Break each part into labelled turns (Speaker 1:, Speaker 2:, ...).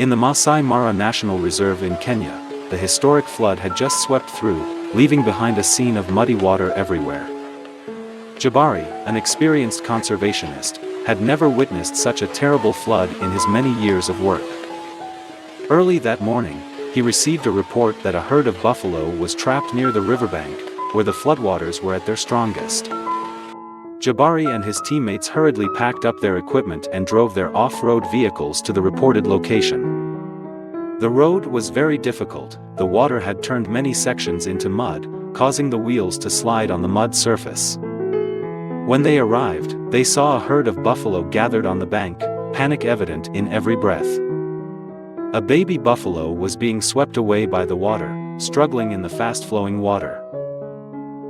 Speaker 1: In the Masai Mara National Reserve in Kenya, the historic flood had just swept through, leaving behind a scene of muddy water everywhere. Jabari, an experienced conservationist, had never witnessed such a terrible flood in his many years of work. Early that morning, he received a report that a herd of buffalo was trapped near the riverbank, where the floodwaters were at their strongest. Jabari and his teammates hurriedly packed up their equipment and drove their off-road vehicles to the reported location. The road was very difficult. The water had turned many sections into mud, causing the wheels to slide on the mud surface. When they arrived, they saw a herd of buffalo gathered on the bank, panic evident in every breath. A baby buffalo was being swept away by the water, struggling in the fast-flowing water.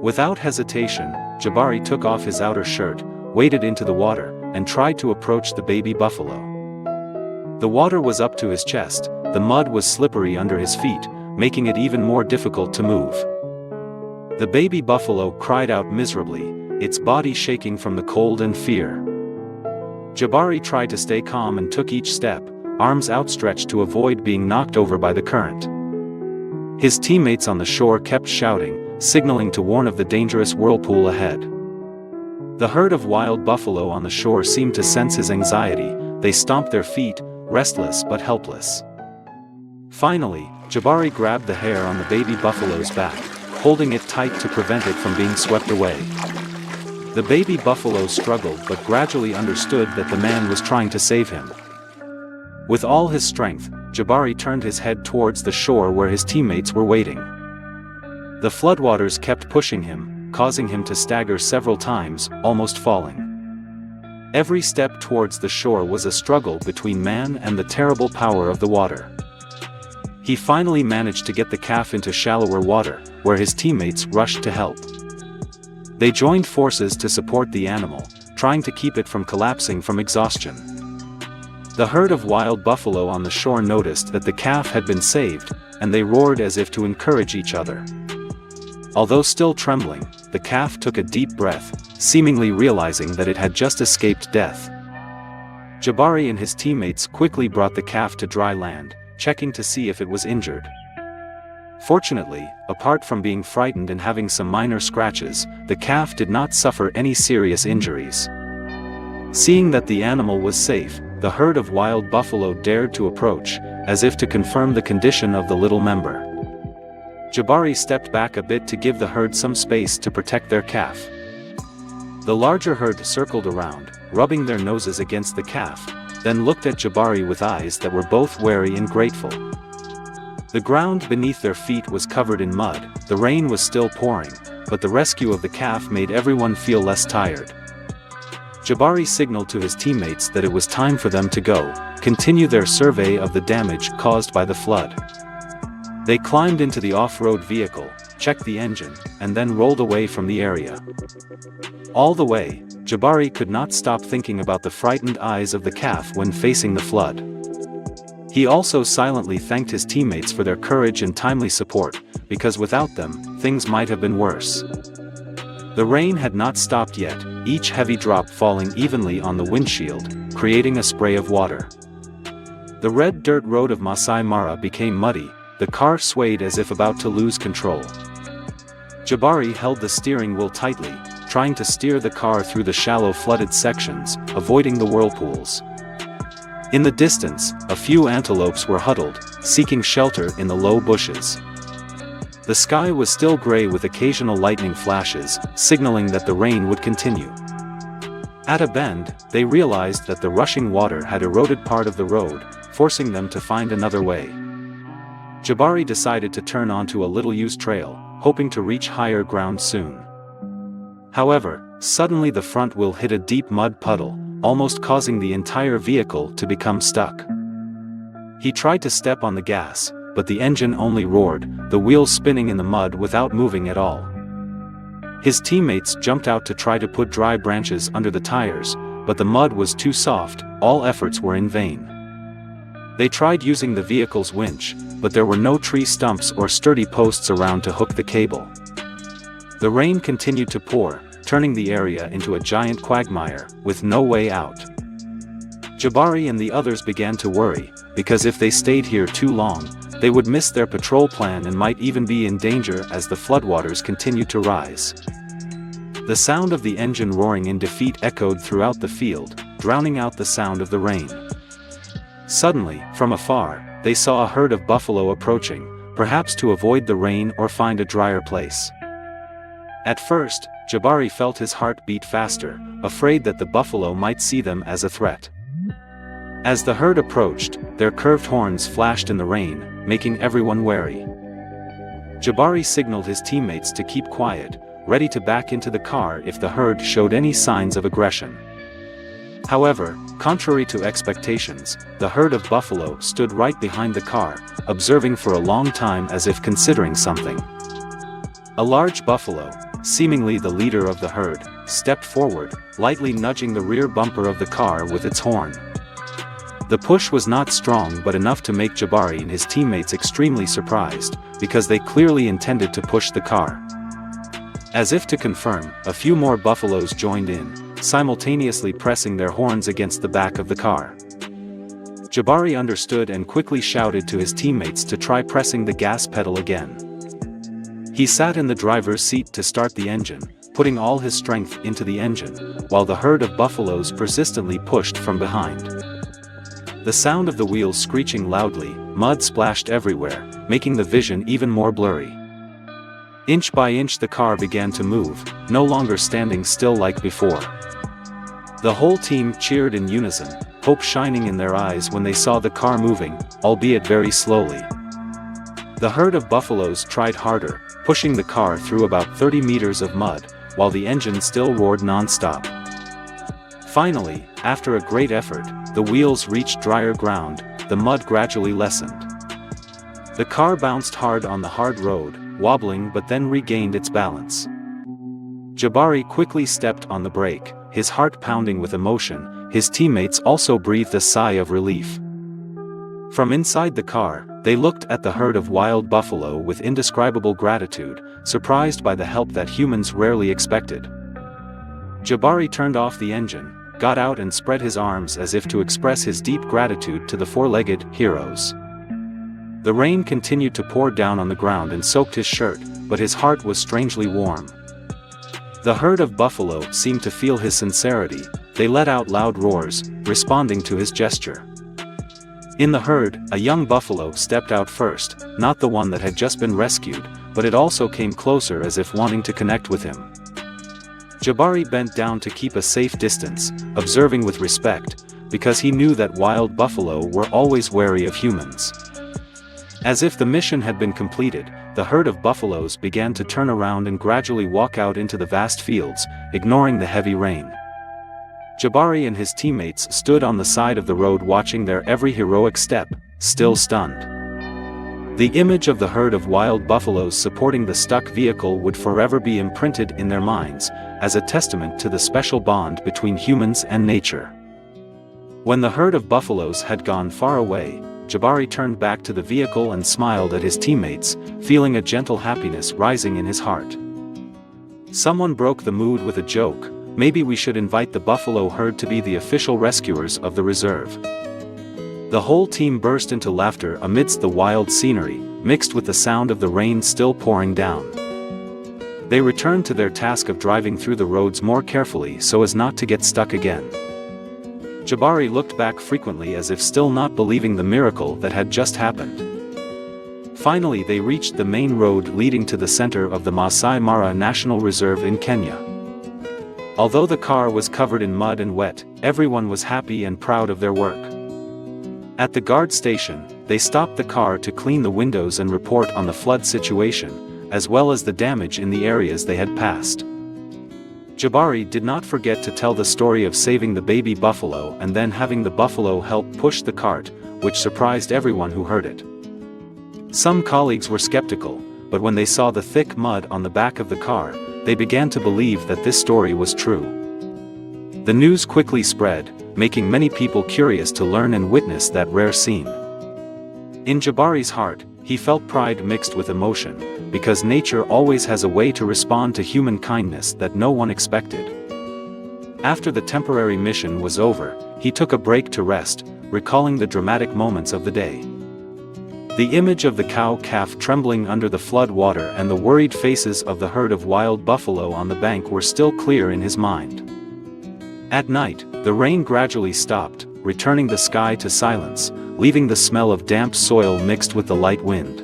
Speaker 1: Without hesitation, Jabari took off his outer shirt, waded into the water, and tried to approach the baby buffalo. The water was up to his chest, the mud was slippery under his feet, making it even more difficult to move. The baby buffalo cried out miserably, its body shaking from the cold and fear. Jabari tried to stay calm and took each step, arms outstretched to avoid being knocked over by the current. His teammates on the shore kept shouting, signaling to warn of the dangerous whirlpool ahead. The herd of wild buffalo on the shore seemed to sense his anxiety. They stomped their feet, restless but helpless. Finally, Jabari grabbed the hair on the baby buffalo's back, holding it tight to prevent it from being swept away. The baby buffalo struggled but gradually understood that the man was trying to save him. With all his strength, Jabari turned his head towards the shore where his teammates were waiting. The floodwaters kept pushing him, causing him to stagger several times, almost falling. Every step towards the shore was a struggle between man and the terrible power of the water. He finally managed to get the calf into shallower water, where his teammates rushed to help. They joined forces to support the animal, trying to keep it from collapsing from exhaustion. The herd of wild buffalo on the shore noticed that the calf had been saved, and they roared as if to encourage each other. Although still trembling, the calf took a deep breath, seemingly realizing that it had just escaped death. Jabari and his teammates quickly brought the calf to dry land, checking to see if it was injured. Fortunately, apart from being frightened and having some minor scratches, the calf did not suffer any serious injuries. Seeing that the animal was safe, the herd of wild buffalo dared to approach, as if to confirm the condition of the little member. Jabari stepped back a bit to give the herd some space to protect their calf. The larger herd circled around, rubbing their noses against the calf, then looked at Jabari with eyes that were both wary and grateful. The ground beneath their feet was covered in mud, the rain was still pouring, but the rescue of the calf made everyone feel less tired. Jabari signaled to his teammates that it was time for them to go, continue their survey of the damage caused by the flood. They climbed into the off-road vehicle, checked the engine, and then rolled away from the area. All the way, Jabari could not stop thinking about the frightened eyes of the calf when facing the flood. He also silently thanked his teammates for their courage and timely support, because without them, things might have been worse. The rain had not stopped yet, each heavy drop falling evenly on the windshield, creating a spray of water. The red dirt road of Masai Mara became muddy, the car swayed as if about to lose control. Jabari held the steering wheel tightly, trying to steer the car through the shallow flooded sections, avoiding the whirlpools. In the distance, a few antelopes were huddled, seeking shelter in the low bushes. The sky was still gray with occasional lightning flashes, signaling that the rain would continue. At a bend, they realized that the rushing water had eroded part of the road, forcing them to find another way. Jabari decided to turn onto a little-used trail, hoping to reach higher ground soon. However, suddenly the front wheel hit a deep mud puddle, almost causing the entire vehicle to become stuck. He tried to step on the gas, but the engine only roared, the wheels spinning in the mud without moving at all. His teammates jumped out to try to put dry branches under the tires, but the mud was too soft, all efforts were in vain. They tried using the vehicle's winch, but there were no tree stumps or sturdy posts around to hook the cable. The rain continued to pour, turning the area into a giant quagmire, with no way out. Jabari and the others began to worry, because if they stayed here too long, they would miss their patrol plan and might even be in danger as the floodwaters continued to rise. The sound of the engine roaring in defeat echoed throughout the field, drowning out the sound of the rain. Suddenly, from afar, they saw a herd of buffalo approaching, perhaps to avoid the rain or find a drier place. At first, Jabari felt his heart beat faster, afraid that the buffalo might see them as a threat. As the herd approached, their curved horns flashed in the rain, making everyone wary. Jabari signaled his teammates to keep quiet, ready to back into the car if the herd showed any signs of aggression. However, contrary to expectations, the herd of buffalo stood right behind the car, observing for a long time as if considering something. A large buffalo, seemingly the leader of the herd, stepped forward, lightly nudging the rear bumper of the car with its horn. The push was not strong but enough to make Jabari and his teammates extremely surprised, because they clearly intended to push the car. As if to confirm, a few more buffaloes joined in, simultaneously pressing their horns against the back of the car. Jabari understood and quickly shouted to his teammates to try pressing the gas pedal again. He sat in the driver's seat to start the engine, putting all his strength into the engine, while the herd of buffaloes persistently pushed from behind. The sound of the wheels screeching loudly, mud splashed everywhere, making the vision even more blurry. Inch by inch the car began to move, no longer standing still like before. The whole team cheered in unison, hope shining in their eyes when they saw the car moving, albeit very slowly. The herd of buffaloes tried harder, pushing the car through about 30 meters of mud, while the engine still roared non-stop. Finally, after a great effort, the wheels reached drier ground, the mud gradually lessened. The car bounced hard on the hard road, wobbling but then regained its balance. Jabari quickly stepped on the brake, his heart pounding with emotion. His teammates also breathed a sigh of relief. From inside the car, they looked at the herd of wild buffalo with indescribable gratitude, surprised by the help that humans rarely expected. Jabari turned off the engine, got out and spread his arms as if to express his deep gratitude to the four-legged heroes. The rain continued to pour down on the ground and soaked his shirt, but his heart was strangely warm. The herd of buffalo seemed to feel his sincerity. They let out loud roars, responding to his gesture. In the herd, a young buffalo stepped out first, not the one that had just been rescued, but it also came closer as if wanting to connect with him. Jabari bent down to keep a safe distance, observing with respect, because he knew that wild buffalo were always wary of humans. As if the mission had been completed, the herd of buffaloes began to turn around and gradually walk out into the vast fields, ignoring the heavy rain. Jabari and his teammates stood on the side of the road watching their every heroic step, still stunned. The image of the herd of wild buffaloes supporting the stuck vehicle would forever be imprinted in their minds, as a testament to the special bond between humans and nature. When the herd of buffaloes had gone far away, Jabari turned back to the vehicle and smiled at his teammates, feeling a gentle happiness rising in his heart. Someone broke the mood with a joke. Maybe we should invite the buffalo herd to be the official rescuers of the reserve. The whole team burst into laughter amidst the wild scenery, mixed with the sound of the rain still pouring down. They returned to their task of driving through the roads more carefully so as not to get stuck again. Jabari looked back frequently as if still not believing the miracle that had just happened. Finally they reached the main road leading to the center of the Masai Mara National Reserve in Kenya. Although the car was covered in mud and wet, everyone was happy and proud of their work. At the guard station, they stopped the car to clean the windows and report on the flood situation, as well as the damage in the areas they had passed. Jabari did not forget to tell the story of saving the baby buffalo and then having the buffalo help push the cart, which surprised everyone who heard it. Some colleagues were skeptical, but when they saw the thick mud on the back of the car, they began to believe that this story was true. The news quickly spread, making many people curious to learn and witness that rare scene. In Jabari's heart, he felt pride mixed with emotion, because nature always has a way to respond to human kindness that no one expected. After the temporary mission was over, he took a break to rest, recalling the dramatic moments of the day. The image of the cow-calf trembling under the flood water and the worried faces of the herd of wild buffalo on the bank were still clear in his mind. At night, the rain gradually stopped, returning the sky to silence, leaving the smell of damp soil mixed with the light wind.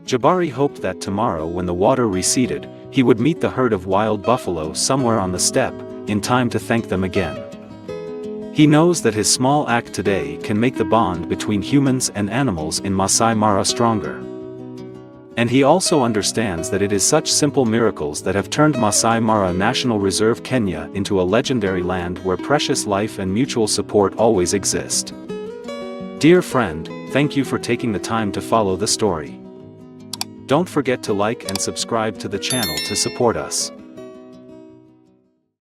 Speaker 1: Jabari hoped that tomorrow, when the water receded, he would meet the herd of wild buffalo somewhere on the steppe, in time to thank them again. He knows that his small act today can make the bond between humans and animals in Masai Mara stronger. And he also understands that it is such simple miracles that have turned Masai Mara National Reserve Kenya into a legendary land where precious life and mutual support always exist. Dear friend, thank you for taking the time to follow the story. Don't forget to like and subscribe to the channel to support us.